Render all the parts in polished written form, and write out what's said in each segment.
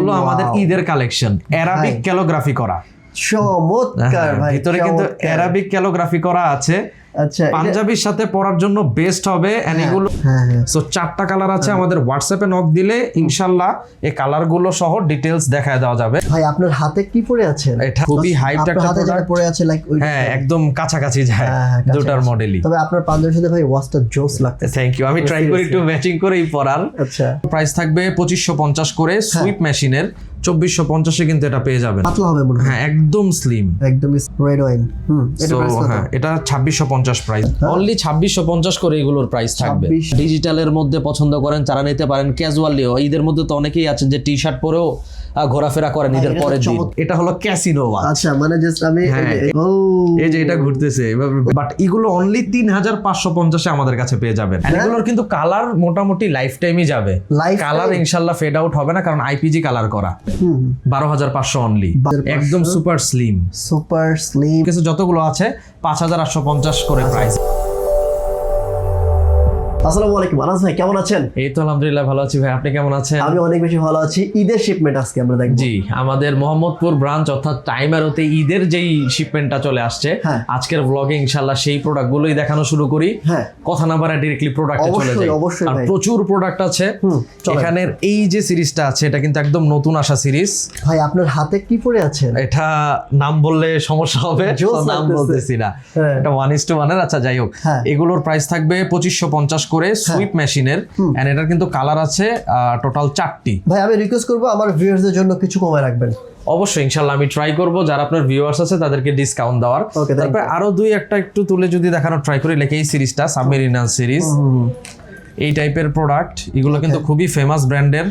হলো আমাদের ঈদের কালেকশন, অ্যারাবিক ক্যালিগ্রাফি করা। চমৎকার ভাই, ভিতরে কিন্তু অ্যারাবিক ক্যালিগ্রাফি করা আছে। আচ্ছা, পাঞ্জাবির সাথে পরার জন্য বেস্ট হবে। এন্ড এগুলো সো 4টা কালার আছে। আমাদের হোয়াটসঅ্যাপে নক দিলে ইনশাআল্লাহ এই কালার গুলো সহ ডিটেইলস দেখায় দেওয়া যাবে। ভাই আপনার হাতে কি পরে আছে? এটা খুবই হাইপড একটা প্রোডাক্ট পরে আছে, লাইক ওই হ্যাঁ একদম কাছাকাছি যায় দুটার মডেলই। তবে আপনার পাঞ্জাবির সাথে ভাই ওয়াচটা জোস লাগতেছে। থ্যাংক ইউ, আমি ট্রাই করি একটু ম্যাচিং করেই পরার। আচ্ছা, প্রাইস থাকবে 2550 করে। সুইপ মেশিনের 2450 এ কিন্তু এটা পেয়ে যাবেন। পাতলা হবে মনে হয়। হ্যাঁ একদম স্লিম, একদম রেড ওয়াইন। এটা প্রাইস কত? হ্যাঁ এটা 2650 প্রাইস, অনলি 2650 করে এগুলোর প্রাইস থাকবে। ডিজিটালের মধ্যে পছন্দ করেন তারা নিতে পারেন, ক্যাজুয়ালিও। ঈদের মধ্যে তো অনেকেই আছেন যে টি শার্ট পরেও ঘোরাফেরা করেন ঈদের পরের দিন। এটা হলো ক্যাসিনো ওয়াচ। আচ্ছা, মানে জাস্ট আমি এই যে এটা ঘুরতেছে, বাট এগুলো অনলি 3550 এ আমাদের কাছে পেয়ে যাবেন। এগুলোর কিন্তু কালার মোটামুটি লাইফ টাইমই যাবে, কালার ইনশাআল্লাহ ফেড আউট হবে না, কারণ আইপিজি কালার করা। 12500 অনলি, একদম সুপার স্লিম। কিছু যতগুলো আছে 5850 করে প্রাইস। আসসালামু আলাইকুম আনাস ভাই, কেমন আছেন? এই তো আলহামদুলিল্লাহ ভালো আছি ভাই, আপনি কেমন আছেন? আমি অনেক বেশি ভালো আছি। ঈদের শিপমেন্ট আজকে আমরা দেখব। জি, আমাদের মোহাম্মদপুর ব্রাঞ্চ অর্থাৎ টাইমারোতে ঈদের যেই শিপমেন্টটা চলে আসছে, আজকের ব্লগে ইনশাআল্লাহ সেই প্রোডাক্টগুলোই দেখানো শুরু করি। কথা না বাড়া ডাইরেক্টলি প্রোডাক্টে চলে যাই। আর প্রচুর প্রোডাক্ট আছে এখানের। এই যে সিরিজটা আছে এটা কিন্তু একদম নতুন আসা সিরিজ। ভাই আপনার হাতে কি পরে আছে? এটা নাম বললে সমস্যা হবে, নাম বলতেছি না। এটা 1:1 এর। আচ্ছা যাই হোক, এগুলোর প্রাইস থাকবে 2550 করে সুইপ মেশিনের। এন্ড এটার কিন্তু কালার আছে টোটাল 4টি। ভাই আমি রিকোয়েস্ট করব আমার ভিউয়ারদের জন্য কিছু কমায় রাখবেন। অবশ্যই ইনশাআল্লাহ আমি ট্রাই করব যারা আপনার ভিউয়ার্স আছে তাদেরকে ডিসকাউন্ট দেওয়ার। তারপরে আরো দুই একটা একটু তুলে যদি দেখানো ট্রাই করি, লাইক এই সিরিজটা সাবমেরিনাল সিরিজ, এই টাইপের প্রোডাক্ট। এগুলো কিন্তু খুবই ফেমাস ব্র্যান্ডের।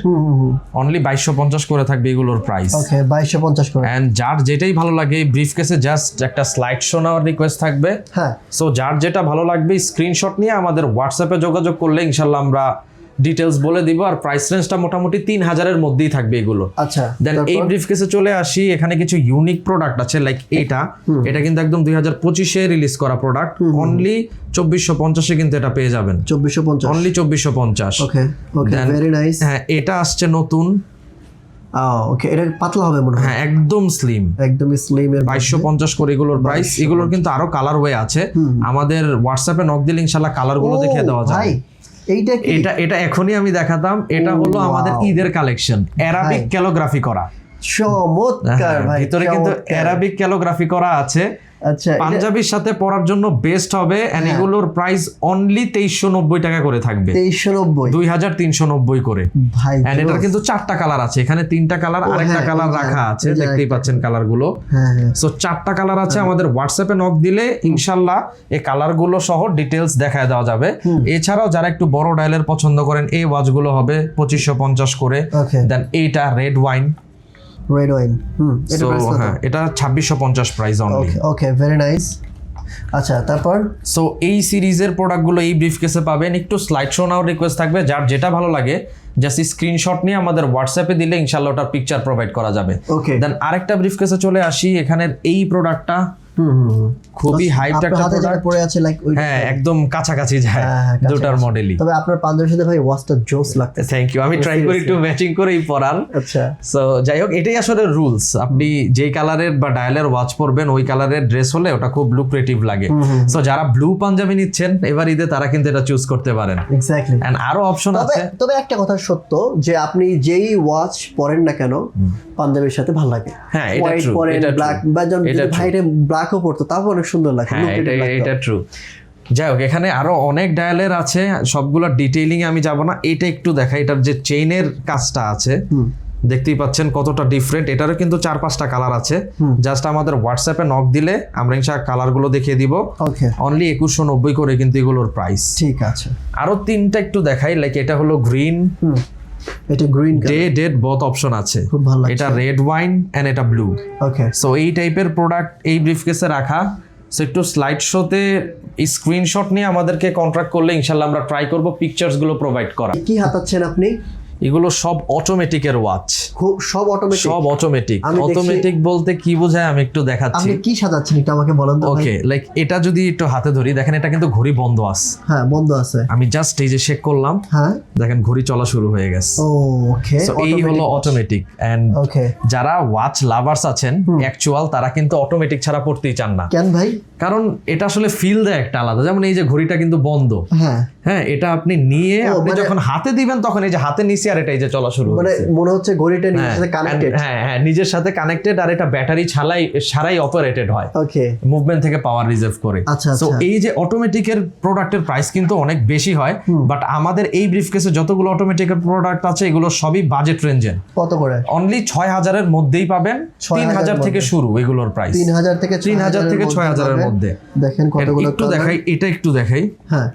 অনলি 2250 করে থাকবে এগুলোর প্রাইস। ওকে 2250 করে। এন্ড যার যেটাই ভালো লাগে, ব্রিফকেসে জাস্ট একটা স্লাইড শো নেওয়ার রিকোয়েস্ট থাকবে। হ্যাঁ, সো যার যেটা ভালো লাগবে স্ক্রিনশট নিয়ে আমাদের হোয়াটসঅ্যাপে যোগাযোগ করলে ইনশাআল্লাহ আমরা ডিটেলস বলে দিব। আর প্রাইস রেঞ্জটা মোটামুটি 3000 এর মধ্যেই থাকবে এগুলো। আচ্ছা, দেন এই ব্রিফকেসে চলে আসি। এখানে কিছু ইউনিক প্রোডাক্ট আছে, লাইক এটা কিন্তু একদম 2025 এ রিলিজ করা প্রোডাক্ট। অনলি 2450 এ কিন্তু এটা পেয়ে যাবেন। 2450, অনলি 2450। ওকে ওকে, ভেরি নাইস। হ্যাঁ, এটা আসছে নতুন। ওকে, এটা পাতলা হবে মনে হয়। হ্যাঁ একদম স্লিম, একদম স্লিম এর 2250 করে এগুলোর প্রাইস। এগুলোর কিন্তু আরো কালার ওয়ে আছে। আমাদের হোয়াটসঅ্যাপে নক দিলে ইনশাআল্লাহ কালার গুলো দেখিয়ে দেওয়া যাবে। এটা এখনই আমি দেখাতাম। এটা হলো আমাদের ঈদের কালেকশন, অ্যারাবিক ক্যালিগ্রাফি করা। চমৎকার ভাই, ভিতরে কিন্তু অ্যারাবিক ক্যালিগ্রাফি করা আছে। আচ্ছা, পাঞ্জাবির সাথে পরার জন্য বেস্ট হবে। এন্ড এগুলোর প্রাইস অনলি 2390 টাকা করে থাকবে। 2390 করে ভাই। এন্ড এটার কিন্তু 4টা কালার আছে, এখানে 3টা কালার, আরেকটা কালার রাখা আছে, দেখতেই পাচ্ছেন কালার গুলো। সো 4টা কালার আছে। আমাদের হোয়াটসঅ্যাপে নক দিলে ইনশাআল্লাহ এই কালার গুলো সহ ডিটেইলস দেখায় দেওয়া যাবে। এছাড়াও যারা একটু বড় ডায়ালের পছন্দ করেন, এই ওয়াচ গুলো হবে 2550 করে। দেন এইটা রেড ওয়াইন, এটা 2650 প্রাইস অনলি। ওকে, ভেরি নাইস। আচ্ছা, তারপর সো এই সিরিজের প্রোডাক্টগুলো এই ব্রিফকেসে পাবেন। একটু স্লাইড শো নাও রিকোয়েস্ট থাকবে, যার যেটা ভালো লাগে জাস্ট স্ক্রিনশট নিয়ে আমাদের হোয়াটসঅ্যাপে দিলে ইনশাআল্লাহ ওটার পিকচার প্রোভাইড করা যাবে। দেন আরেকটা ব্রিফকেসে চলে আসি। এখানের এই প্রোডাক্টটা খুবই হাইপড একটা প্রোডাক্ট পরে আছে, লাইক ওই হ্যাঁ একদম কাছাকাছি যায় দুটার মডেলই। তবে আপনার পাঞ্জাবির সাথে ভাই ওয়াচটা জোস লাগতেছে। থ্যাংক ইউ, আমি ট্রাই করি একটু ম্যাচিং করেই পরার। আচ্ছা, সো যাই হোক, এটাই আসলে রুলস। আপনি যেই কালারের বা ডায়ালের ওয়াচ পরবেন ওই কালারের ড্রেস হলে ওটা খুব লুক্রেটিভ লাগে। সো যারা ব্লু পাঞ্জাবি নিচ্ছেন এবার ঈদে, তারা কিন্তু এটা চুজ করতে পারেন। এক্স্যাক্টলি। এন্ড আরো অপশন আছে। তবে একটা কথা সত্য যে আপনি যেই ওয়াচ পরেন না কেন পাঞ্জাবির সাথে ভালো লাগে। হ্যাঁ, এটা ট্রু। এটা ব্ল্যাক বা যদি ভাইরে ব্ল্যাকও পরতো তাও অনেক সুন্দর লাগে। হ্যাঁ, এটা ট্রু। যাই হোক, এখানে আরো অনেক ডায়ালের আছে, সবগুলো ডিটেইলিং আমি যাব না। এটা একটু দেখা, এটার যে চেইনের কাজটা আছে দেখতেই পাচ্ছেন কতটা ডিফারেন্ট। এটারও কিন্তু 4-5টা কালার আছে। জাস্ট আমাদের হোয়াটসঅ্যাপে নক দিলে আমরা ইনশাআল্লাহ কালার গুলো দেখিয়ে দিব। অনলি 2190 করে কিন্তু এগুলোর প্রাইস। ঠিক আছে, আরো 3টা একটু দেখাই। লাইক এটা হলো গ্রিন, এটা গ্রিন ডেড বোথ অপশন আছে। এটা রেড ওয়াইন এন্ড এটা ব্লু। ওকে, সো এই টাইপের প্রোডাক্ট এই ব্রিফকেসে রাখা। সো একটু স্লাইড শোতে স্ক্রিনশট নিয়ে আমাদেরকে কন্ট্যাক্ট করলে ইনশাআল্লাহ আমরা ট্রাই করব পিকচার্স গুলো প্রোভাইড করা। কি হাতাচ্ছেন আপনি? এগুলো সব অটোমেটিকের ওয়াচ, সব অটোমেটিক, সব অটোমেটিক। অটোমেটিক বলতে কি বোঝায় আমি একটু দেখাচ্ছি। আপনি কি সাজাচ্ছেন এটা আমাকে বলেন তো। ওকে, লাইক এটা যদি একটু হাতে ধরি, দেখেন এটা কিন্তু ঘড়ি বন্ধ আছে। হ্যাঁ বন্ধ আছে। আমি জাস্ট এই যে শেক করলাম, হ্যাঁ দেখেন ঘড়ি চলা শুরু হয়ে গেছে। ওকে, সো এই হলো অটোমেটিক। এন্ড ওকে, যারা ওয়াচ লাভার্স আছেন অ্যাকচুয়াল, তারা কিন্তু অটোমেটিক ছাড়া পড়তেই চান না। কেন ভাই? কারণ এটা আসলে ফিল দেয় একটা আলাদা। যেমন এই যে ঘড়িটা কিন্তু বন্ধ, হ্যাঁ হ্যাঁ, এটা আপনি নিয়ে আপনি মানে যখন হাতে দিবেন তখন এই যে হাতে নিচে আর এটা এই যে চলা শুরু মানে হচ্ছে, মনে হচ্ছে ঘড়িটা নিজের সাথে কানেক্টেড। হ্যাঁ হ্যাঁ, নিজের সাথে কানেক্টেড, আর এটা ব্যাটারি ছাড়াই অপারেটেড হয়, ওকে, মুভমেন্ট থেকে পাওয়ার রিজার্ভ করে। আচ্ছা সো আচ্ছা, এই যে অটোমেটিকের প্রোডাক্টের প্রাইস কিন্তু অনেক বেশি হয়, বাট আমাদের এই ব্রিফকেসে যতগুলো অটোমেটিকের প্রোডাক্ট আছে এগুলো সবই বাজেট রেঞ্জের। কত করে? অনলি 6,000 এর মধ্যেই পাবেন। 3000 থেকে শুরু এগুলোর প্রাইস, 3000 থেকে 6,000 এর মধ্যে। দেখেন কতগুলো একটু দেখাই, এটা একটু দেখাই। হ্যাঁ,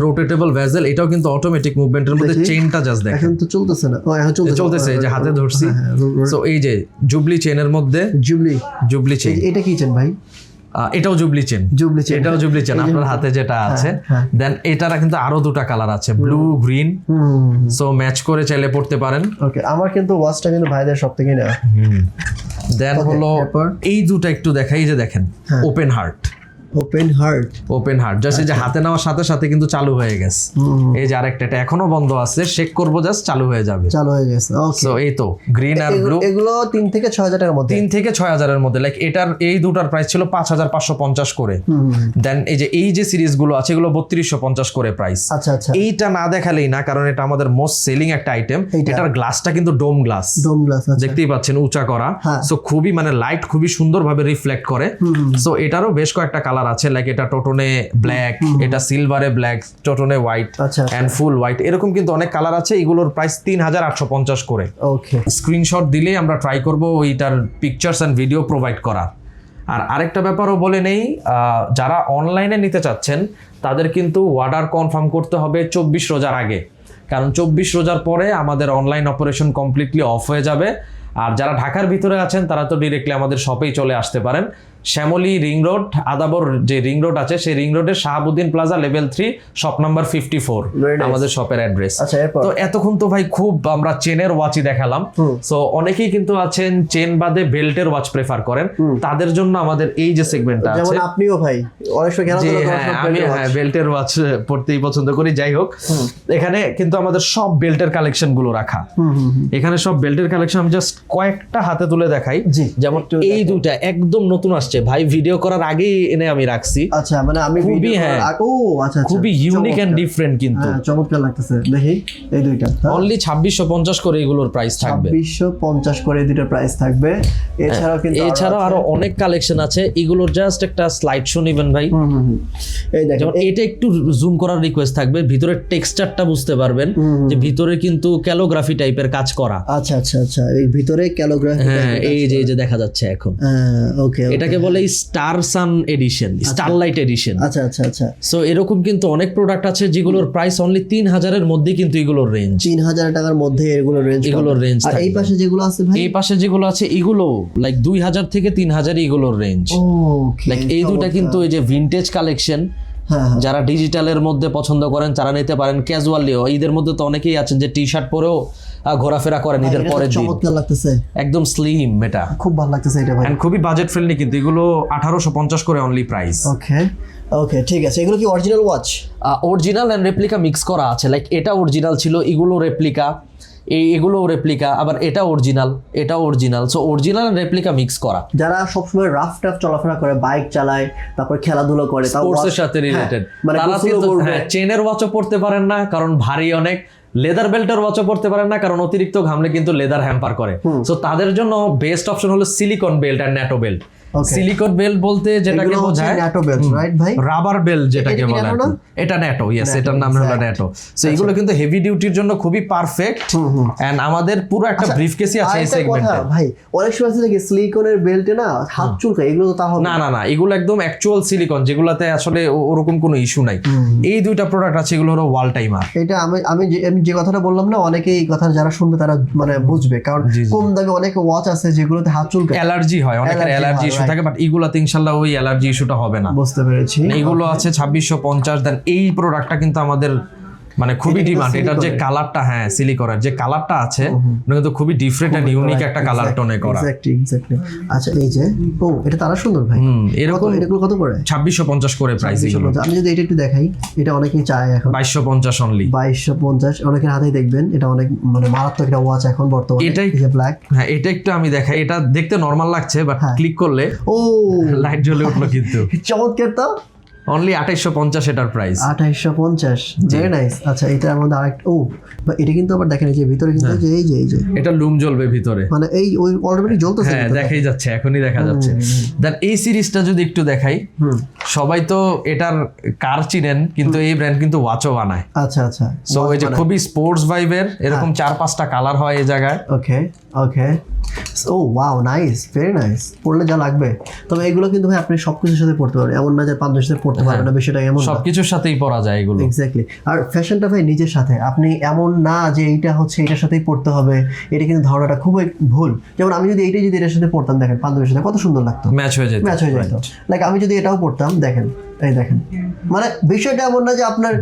রোটেটেবল ভেজেল, এটাও কিন্তু অটোমেটিক মুভমেন্টের মধ্যে। চেইনটা জাস্ট দেখেন, এখন তো চলতেছে না। ও এখন চলতেছে, এই যে হাতে ধরছি। সো এই যে জুবলি চেইনের মধ্যে, জুবলি চেইন, এটা কি চেন ভাই? এটাও জুবলি চেন, এটাও জুবলি চেন। আপনার হাতে যেটা আছে, দেন এটার কিন্তু আরো দুটো কালার আছে, ব্লু গ্রিন। সো ম্যাচ করে চাইলে পড়তে পারেন। ওকে, আমার কিন্তু ওয়াচটা কিন্তু ভাইদের সব থেকে না। দেন হলো এই দুটো একটু দেখাই, যে দেখেন open heart, open heart just এই যে হাতে নেওয়ার সাথে সাথে কিন্তু চালু হয়ে গেছে। এই যে আরেকটা, এটা এখনো বন্ধ আছে, শেক করব জাস্ট চালু হয়ে যাবে, চালু হয়ে গেছে। ওকে, সো এই তো গ্রিন আর ব্লু, এগুলো 3 থেকে 6000 টাকার মধ্যে, 3 থেকে 6000 এর মধ্যে। লাইক এটার এই দুটার প্রাইস ছিল 5550 করে। দেন এই যে সিরিজগুলো আছে এগুলো 3250 করে প্রাইস। আচ্ছা আচ্ছা, এইটা না দেখালেই না, কারণ এটা আমাদের মোস্ট সেলিং একটা আইটেম। এটার গ্লাসটা কিন্তু ডোম গ্লাস, দেখতেই পাচ্ছেন, উঁচা করা। সো খুবই মানে লাইট খুবই সুন্দরভাবে রিফ্লেক্ট করে। সো এটারও বেশ কয়েকটা কালার আছে, লাইক এটা টোটনে ব্ল্যাক, এটা সিলভারে ব্ল্যাক, টোটনে হোয়াইট এন্ড ফুল হোয়াইট, এরকম কিন্তু অনেক কালার আছে। এগুলোর প্রাইস 3850 করে। ওকে, স্ক্রিনশট দিলেই আমরা ট্রাই করব ওইটার পিকচার্স এন্ড ভিডিও প্রোভাইড করার। আর আরেকটা ব্যাপারও বলে নেই, যারা অনলাইনে নিতে চাচ্ছেন তাদের কিন্তু অর্ডার কনফার্ম করতে হবে 24 রোজার আগে, কারণ 24 রোজার পরে আমাদের অনলাইন অপারেশন কমপ্লিটলি অফ হয়ে যাবে। আর যারা ঢাকার ভিতরে আছেন তারা তো ডিরেক্টলি আমাদের শপেই চলে আসতে পারেন। শ্যামলী রিং রোড, আদাবর যে রিং রোড আছে সেই রিং রোডের Shahabuddin plaza level 3 shop number 54 আমাদের শপের অ্যাড্রেস। তো এতক্ষণ তো ভাই খুব আমরা চেনের ওয়াচই দেখালাম। সো অনেকেই কিন্তু আছেন চেন বাদে বেল্টের ওয়াচ প্রেফার করেন, তাদের জন্য আমাদের এই যে সেগমেন্টটা আছে। যেমন আপনিও ভাই অনেক সময় আমি বেল্টের ওয়াচ পড়তেই পছন্দ করি। যাই হোক, এখানে কিন্তু আমাদের সব বেল্টের কালেকশন গুলো রাখা। এখানে সব বেল্টের কালেকশন আমি জাস্ট কয়েকটা হাতে তুলে দেখাই। যেমন এই দুইটা একদম নতুন আসছে ভাই, ভিডিও করার আগেই এনে আমি রাখছি। আচ্ছা, মানে আমি খুবই আচ্ছা খুবই ইউনিক এন্ড ডিফারেন্ট, কিন্তু চমৎকার লাগতেছে। দেখি এই দুইটা অনলি 2650 করে এগুলোর প্রাইস থাকবে, 2650 করে এই দুইটার প্রাইস থাকবে। এছাড়াও আরো অনেক কালেকশন আছে। এগুলোর জাস্ট একটা স্লাইড শো নিবেন ভাই। এই দেখেন, যেমন এটা একটু জুম করার রিকোয়েস্ট থাকবে, ভিতরের টেক্সচারটা বুঝতে পারবেন যে ভিতরে কিন্তু ক্যালোগ্রাফি টাইপের কাজ করা। আচ্ছা আচ্ছা আচ্ছা, এই ভিতরে ক্যালোগ্রাফি, হ্যাঁ এই যে দেখা যাচ্ছে এখন। ওকে, এটাকে বলে স্টার সান এডিশন, স্টারলাইট এডিশন। আচ্ছা আচ্ছা আচ্ছা, সো এরকম কিন্তু অনেক প্রোডাক্ট আছে যেগুলোর প্রাইস অনলি 3000 এর মধ্যে, কিন্তু এগুলোর রেঞ্জ 3000 টাকার মধ্যে এগুলোর রেঞ্জ। আর এই পাশে যেগুলো আছে ভাই, এই পাশে যেগুলো আছে এগুলো লাইক 2000 থেকে 3000 এগুলোর রেঞ্জ। লাইক এই দুটো কিন্তু এই যে ভিনটেজ কালেকশন, যারা ডিজিটালের মধ্যে পছন্দ করেন তারা নিতে পারেন। ক্যাজুয়ালিও ঈদের মধ্যে তো অনেকেই আছেন যে টি শার্ট পরেও ঘোরাফেরা করেন ঈদের পরের দিন। চমৎকার লাগতেছে, একদম স্লিম, এটা খুব ভালো লাগতেছে এটা ভাই, এন্ড খুবই বাজেট ফ্রেন্ডলি। কিন্তু এগুলো 1850 করে অনলি প্রাইস। ওকে ঠিক আছে। এগুলো কি original watch? Original and replica mix করা আছে। লাইক এটা অরিজিনাল ছিল, এগুলো রেপ্লিকা, এগুলো রেপ্লিকা, আবার এটা original. So original and replica mix করা। যারা সবসময় রাফ টাফ চলাফেরা করে, বাইক চালায়, তারপর খেলাধুলা করে, স্পোর্টসের সাথে রিলেটেড, তারা কিন্তু চেনের ওয়াচও পড়তে পারেন না কারণ ভারী অনেক, লেদার বেল্টের ওয়াচও পড়তে পারেন না কারণ অতিরিক্ত ঘামলে কিন্তু লেদার হ্যাম্পার করে। সো তাদের জন্য বেস্ট অপশন হলো সিলিকন বেল্ট আর ন্যাটো বেল্ট। সিলিকন বেল্ট বলতে যেটাকে বোঝায় ন্যাটো বেল্ট, রাইট ভাই? রাবার বেল্ট যেটাকে বলে, এটা ন্যাটো। ইয়েস, এটার নাম হলো ন্যাটো। সো এগুলো কিন্তু হেভি ডিউটির জন্য খুবই পারফেক্ট। এন্ড আমাদের পুরো একটা ব্রিফকেসই আছে এই সেগমেন্টে। ভাই অনেক সময় আছে যে সিলিকনের বেল্টে না হাত চুলকায়, এগুলো তো তাহলে না, এগুলো একদম অ্যাকচুয়াল সিলিকন, যেগুলোতে আসলে ওরকম কোনো ইস্যু নাই। এই দুইটা প্রোডাক্ট আছে, এগুলো হলো ওয়াল টাইমার। এটা আমি যে কথাটা বললাম না, অনেকেই এই কথা যারা শুনবে তারা মানে বুঝবে, কারণ কম দামে অনেক ওয়াচ আছে যেগুলোতে হাত চুলকায়, অ্যালার্জি হয়, অনেকের অ্যালার্জি ইস্যু থাকে, বাট এগুলাতে ইনশাআল্লাহ ওই অ্যালার্জি ইস্যুটা হবে না। বুঝতে পেরেছি। এইগুলো আছে 2650। দেন এই প্রোডাক্টটা কিন্তু আমাদের মানে খুবই ডিমান্ড। এটার যে কালারটা, হ্যাঁ সিলিকনের যে কালারটা আছে এটা কিন্তু খুবই ডিফারেন্ট এন্ড ইউনিক একটা কালার টোনে করা। এক্স্যাক্টলি। আচ্ছা এই যে এটা তারা সুন্দর ভাই। এরকম এগুলো কত করে? 2650 করে প্রাইস এগুলো। আমি যদি এটা একটু দেখাই, এটা অনেকেই চায় এখন 2250 অনলি। 2250 অনেকের হাতেই দেখবেন। এটা অনেক মানে মারাত্মক একটা ওয়াচ এখন বর্তমানে। এটাই যে ব্ল্যাক। হ্যাঁ এটা একটু আমি দেখাই, এটা দেখতে নরমাল লাগছে বাট ক্লিক করলে ও লাইট জ্বলে উঠলো কিন্তু। চমৎকার তো। অনলি 2850 এটার প্রাইস। 2850, very nice. আচ্ছা এটার মধ্যে আরেকটা এটা কিন্তু আবার দেখেন এই যে ভিতরে কিন্তু এই যে এটা লুম জ্বলবে ভিতরে, মানে এই ওই অলরেডি জ্বলতেছে। হ্যাঁ দেখাই যাচ্ছে, এখনই দেখা যাচ্ছে। দেন এই সিরিজটা যদি একটু দেখাই, সবাই তো এটার কার চিনেন কিন্তু এই ব্র্যান্ড কিন্তু ওয়াচও বানায়। আচ্ছা আচ্ছা। সো এই যে খুবই স্পোর্টস ভাইবের এরকম 4-5টা কালার হয় এই জায়গায়। ওকে ওকে। ও ওয়াও, নাইস, ভেরি নাইস। পড়লে যা লাগবে। তবে এগুলো কিন্তু ভাই আপনি সবকিছুর সাথে পড়তে পারবেন, এমন না যে পাঞ্জাবির সাথে পড়তে পারবেন না, বিষয়টা এমন না। সবকিছুর সাথেই পরা যায় এগুলো। এক্স্যাক্টলি। আর ফ্যাশনটা ভাই নিজের সাথে, আপনি এমন না যে এইটা হচ্ছে এটার সাথেই পড়তে হবে, এটা কিন্তু ধারণাটা খুবই ভুল। যেমন আমি যদি এইটাই যদি এটার সাথে পড়তাম, দেখেন পাঞ্জাবির সাথে কত সুন্দর লাগতো, ম্যাচ হয়ে যেত। লাইক আমি যদি এটাও পড়তাম, দেখেন এই দেখেন, মানে বিষয়টা এমন না যে আপনার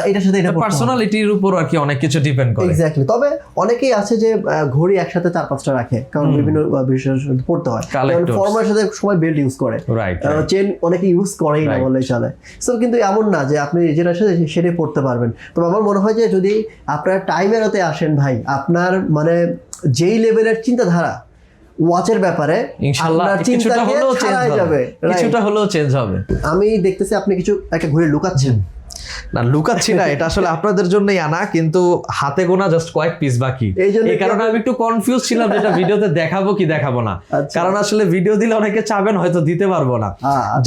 এটার সাথে এটা পার্সোনালিটির উপর আর কি অনেক কিছু ডিপেন্ড করে। এক্স্যাক্টলি। তবে অনেকেই আছে যে ঘড়ি একসাথে 4-5টা রাখে, কারণ বিভিন্ন বিষয়ের সাথে পড়তে হয়। ফর্মালের সাথে সবাই বেল্ট ইউজ করে, চেন অনেকে ইউজ করেই না বললেই চলে। সো কিন্তু এমন না যে আপনি যেটার সাথে সেটাই পড়তে পারবেন। তবে আমার মনে হয় যে যদি আপনার টাইমের হাতে আসেন ভাই, আপনার মানে যেই লেভেলের চিন্তাধারা ওয়াচের ব্যাপারে ইনশাআল্লাহ কিছুটা হলেও চেঞ্জ হবে। আমি দেখতেছি আপনি কিছু একটা ঘড়ি লুকাচ্ছেন। না লুকাচ্ছি না, এটা আসলে আপনাদের জন্যই আনা, কিন্তু হাতে গোনা জাস্ট কয়েক পিস বাকি। এই কারণে আমি একটু কনফিউজ ছিলাম যেটা ভিডিওতে দেখাবো কি দেখাবো না, কারণ আসলে ভিডিও দিলে অনেকে চাবেন হয়তো দিতে পারবো না।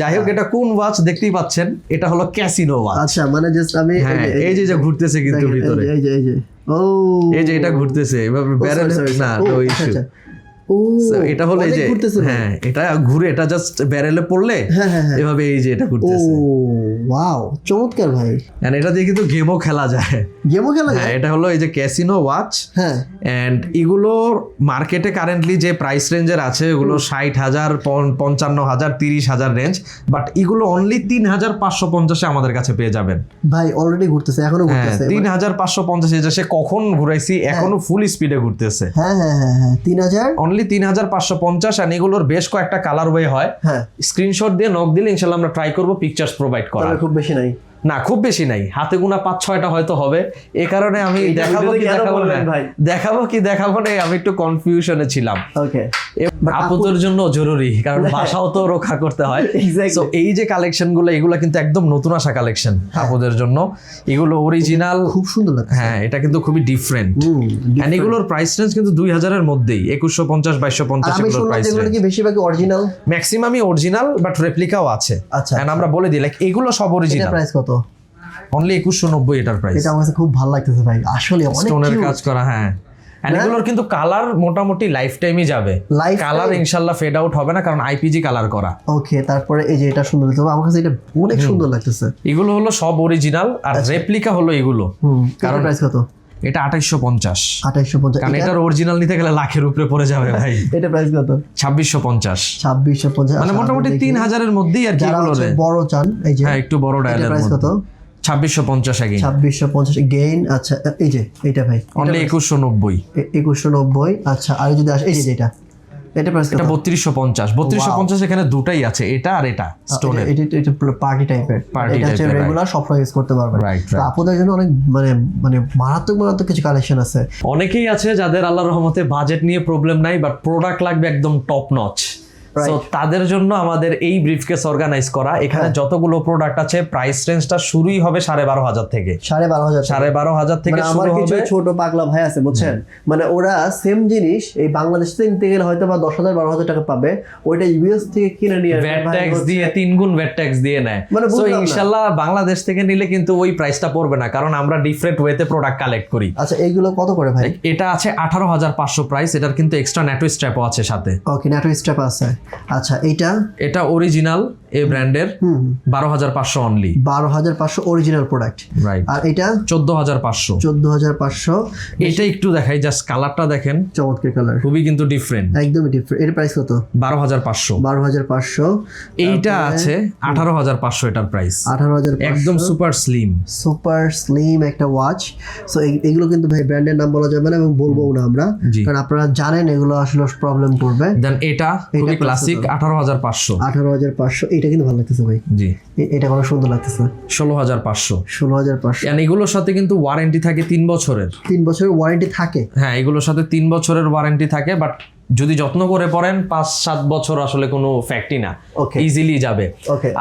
যাই হোক, এটা কোন ওয়াচ দেখতেই পাচ্ছেন, এটা হলো ক্যাসিনো ওয়াচ। আচ্ছা মানে জাস্ট আমি এই যে ঘুরতেছে কিন্তু ভিতরে, এই যে এটা ঘুরতেছে এভাবে ব্যারেল না, নো ইস্যু। এটা হলো এই যে হ্যাঁ এটা ঘুরে, এটা জাস্ট ব্যারেলে পড়লে এভাবে এই যে এটা ঘুরতেছে। ওয়াও চমৎকার ভাই। এন্ড এটা দিয়ে কিন্তু গেমও খেলা যায়। হ্যাঁ এটা হলো এই যে ক্যাসিনো ওয়াচ। এন্ড এগুলোর মার্কেটে কারেন্টলি যে প্রাইস রেঞ্জের আছে ওগুলো 60,000, 55,000, 30,000 রেঞ্জ, বাট এগুলো অনলি 3,550 আমাদের কাছে পেয়ে যাবেন ভাই। অলরেডি ঘুরতেছে, এখনো ঘুরতেছে। 3,550 এটা সে কখন ঘুরাইছি, এখনো ফুল স্পিডে ঘুরতেছে। হ্যাঁ 3000 অনলি 3,550। আর এগুলোর বেশ কয়েকটা কালার ওয়ে হয়। স্ক্রিনশট দিয়ে নক দিলে ইনশাআল্লাহ আমরা ট্রাই করব পিকচার্স প্রোভাইড করার। খুব বেশি নাই না, খুব বেশি নাই, হাতে গোনা 5-6টা হয়তো হবে। এই কারণে আমি দেখাবো কি দেখাবো না আমি একটু কনফিউশনে ছিলাম। ওকে, আপুদের জন্য জরুরি, কারণ বাসাও তো রক্ষা করতে হয়। সো এই যে কালেকশন গুলো, এগুলো কিন্তু একদম নতুন আসা কালেকশন আপুদের জন্য। এগুলো অরিজিনাল, খুব সুন্দর লাগছে। হ্যাঁ এটা কিন্তু খুবই ডিফারেন্ট। এন্ড এগুলোর প্রাইস রেঞ্জ কিন্তু 2,000 এর মধ্যেই, 2150, 2250 এগুলোর প্রাইস রেঞ্জ। এগুলো কি বেশিরভাগই অরিজিনাল? ম্যাক্সিমামই অরিজিনাল, বাট রেপ্লিকাও আছে। আচ্ছা, এন্ড আমরা বলে দিই লাইক এগুলো সব অরিজিনাল। এটার প্রাইস কত? অনলি 2190 এটার প্রাইস। এটা আমার কাছে খুব ভালো লাগতেছে ভাই, আসলে অনেক স্টোনের কাজ করা। হ্যাঁ এগুলোর কিন্তু কালার মোটামুটি লাইফ টাইমই যাবে, কালার ইনশাআল্লাহ ফেড আউট হবে না, কারণ আইপিজি কালার করা। ওকে, তারপরে এই যে এটা সুন্দর লাগছে আমার কাছে, এটা অনেক সুন্দর লাগতেছে। এগুলো হলো সব অরিজিনাল, আর রেপ্লিকা হলো এগুলো। কারণ প্রাইস কত? এটা 2850। 2850, কারণ এটার অরিজিনাল নিতে গেলে লাখের উপরে পড়ে যাবে ভাই। এটা প্রাইস কত? 2650। 2650 মানে মোটামুটি 3,000 এর মধ্যেই আর কি। এগুলো বড় চান, এই যে হ্যাঁ একটু বড় ডায়ালের প্রাইস কত? 2650 আগে। 2650 গেইন। আচ্ছা এই যে এইটা ভাই অনলি 2190। 2190। আচ্ছা আর যদি আসে এই যে এটা প্রাইস এটা 3250। 3250 এখানে দুটাই আছে, এটা আর এটা স্টোনের। এটা পার্টি টাইপের, এটা হচ্ছে রেগুলার সব ইউজ করতে পারবেন। তো আপনাদের জন্য অনেক মানে মারাত্মক কিছু কালেকশন আছে। অনেকেই আছে যাদের আল্লাহর রহমতে বাজেট নিয়ে প্রবলেম নাই, বাট প্রোডাক্ট লাগবে একদম টপ নচ। সো তাদের জন্য আমাদের এই ব্রিফকেস অর্গানাইজ করা। এখানে যতগুলো প্রোডাক্ট আছে প্রাইস রেঞ্জটা শুরুই হবে 12,500 থেকে। 12,500 থেকে শুরু হবে। ছোট পাগলা ভাই আছে বুঝছেন, মানে ওরা সেম জিনিস এই বাংলাদেশ থেকে নিতে গেলে হয়তো বা 10,000 12,000 টাকা পাবে, ওইটা ইউএস থেকে কিনে নিয়ে ভ্যাট ট্যাক্স দিয়ে 3 গুণ ভ্যাট ট্যাক্স দিয়ে নেয়। সো ইনশাআল্লাহ বাংলাদেশ থেকে নিলে কিন্তু ওই প্রাইসটা পড়বে না, কারণ আমরা ডিফারেন্ট ওয়েতে প্রোডাক্ট কালেক্ট করি। আচ্ছা এইগুলো কত করে ভাই? এটা আছে 18,500 প্রাইস। এটার কিন্তু এক্সট্রা ন্যাটো স্ট্র্যাপও আছে সাথে। ওকে, ন্যাটো স্ট্র্যাপ আছে। আচ্ছা এটা অরিজিনাল এই ব্র্যান্ডের 12,500 অনলি, 12,500 অরিজিনাল প্রোডাক্ট। রাইট। আর এটা 14,500। 14,500। এটা একটু দেখাই, জাস্ট কালারটা দেখেন, চমৎকার কালার, খুবই কিন্তু ডিফারেন্ট, একদমই ডিফারেন্ট। এর প্রাইস কত? 12,500। 12,500। এইটা আছে 18,500 এটার প্রাইস, 18,500, একদম সুপার স্লিম, সুপার স্লিম একটা ওয়াচ। সো এগুলো কিন্তু ভাই ব্র্যান্ডের নাম বলা যাবে না এবং বলবো না আমরা, কারণ আপনারা জানেন এগুলো আসলে প্রবলেম করবে। দেন এটা খুবই ক্লাসিক, 18,500। 18,500। এটা কিন্তু ভালো লাগতেছে ভাই, জি এটা কত সুন্দর লাগতেছে। 16,500। 16,500। এন্ড এগুলোর সাথে কিন্তু ওয়ারেন্টি থাকে 3 বছরের। 3 বছরের ওয়ারেন্টি থাকে? হ্যাঁ, এগুলোর সাথে 3 বছরের ওয়ারেন্টি থাকে, বাট যদি যত্ন করে পড়েন 5-7 বছর আসলে কোনো ফ্যাক্টই না, ইজিলি যাবে।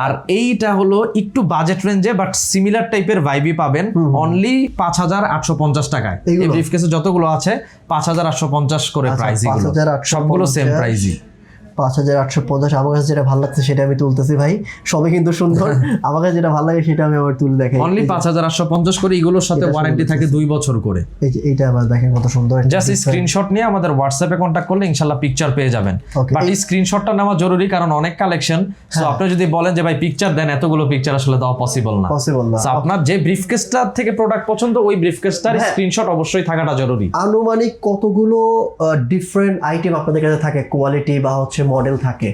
আর এইটা হলো একটু বাজেট রেঞ্জে বাট সিমিলার টাইপের ভাইবই পাবেন, অনলি 5,850 টাকায়। এই ব্রিফকেসে যতগুলো আছে 5,850 করে প্রাইস, এগুলো সবগুলো সেম প্রাইসই। 5,850। আমার কাছে যেটা ভালো লাগছে সেটা আমি তুলতেছি ভাই, সবই কিন্তু সুন্দর। আমার কাছে যেটা ভালো লাগে সেটা আমি আবার তুলে দেখাই। অনলি 5,850 করে, এগুলোর সাথে ওয়ারেন্টি থাকে 2 বছর করে। এই যে এইটা আবার দেখেন কত সুন্দর। জাস্ট স্ক্রিনশট নিয়ে আমাদের হোয়াটসঅ্যাপে কন্টাক্ট করলে ইনশাআল্লাহ পিকচার পেয়ে যাবেন। বাট এই স্ক্রিনশটটা নেওয়া জরুরি, কারণ অনেক কালেকশন। সো আপনি যদি বলেন যে ভাই পিকচার দেন, এতগুলো পিকচার আসলে দেওয়া পসিবল না। সো আপনার যে ব্রিফকেসটা থেকে প্রোডাক্ট পছন্দ, ওই ব্রিফকেসটার স্ক্রিনশট অবশ্যই থাকাটা জরুরি। আনুমানিক কতগুলো ডিফারেন্ট আইটেম আপনাদের কাছে থাকে, কোয়ালিটি বা হচ্ছে মডেল থাকে?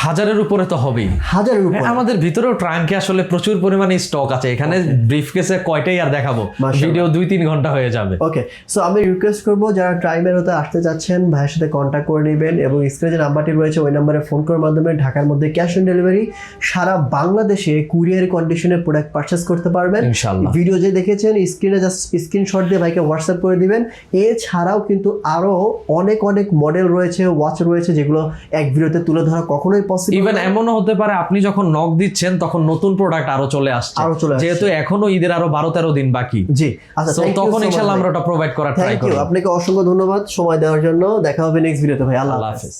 1000-এর উপরে তো হবেই। 1000-এর উপরে? আমাদের ভিতরেও ট্রাঙ্কে আসলে প্রচুর পরিমাণে স্টক আছে। এখানে ব্রিফকেসে কয়টাই আর দেখাবো, ভিডিও 2-3 ঘন্টা হয়ে যাবে। ওকে, সো আমি রিকোয়েস্ট করব যারা ট্রাইমের হতে আসতে যাচ্ছেন ভাইয়ের সাথে কন্ট্যাক্ট করে নেবেন, এবং স্ক্রিনে যে নাম্বারটি রয়েছে ওই নাম্বারে ফোন করার মাধ্যমে ঢাকার মধ্যে ক্যাশ অন ডেলিভারি সারা বাংলাদেশে কুরিয়ার কন্ডিশনে প্রোডাক্ট পারচেজ করতে পারবেন ইনশাআল্লাহ। ভিডিও যে দেখেছেন স্ক্রিনে জাস্ট স্ক্রিনশট দিয়ে ভাইকে হোয়াটসঅ্যাপ করে দিবেন। এছাড়াও কিন্তু আরো অনেক অনেক মডেল রয়েছে, ওয়াচ রয়েছে, যেগুলো এক ভিডিওতে তুলে ধরা কখনোই পসিবল। ইভেন এমনও হতে পারে আপনি যখন নক দিচ্ছেন তখন নতুন প্রোডাক্ট আরো চলে আসছে, যেহেতু এখনো ঈদের আরো 12-13 দিন বাকি। জি, আচ্ছা, তখন ইনশাআল্লাহ আমরা ওটা প্রোভাইড করার ট্রাই করব। আপনাকে অসংখ্য ধন্যবাদ সময় দেওয়ার জন্য। দেখা হবে নেক্সট ভিডিওতে ভাই। আল্লাহ হাফেজ।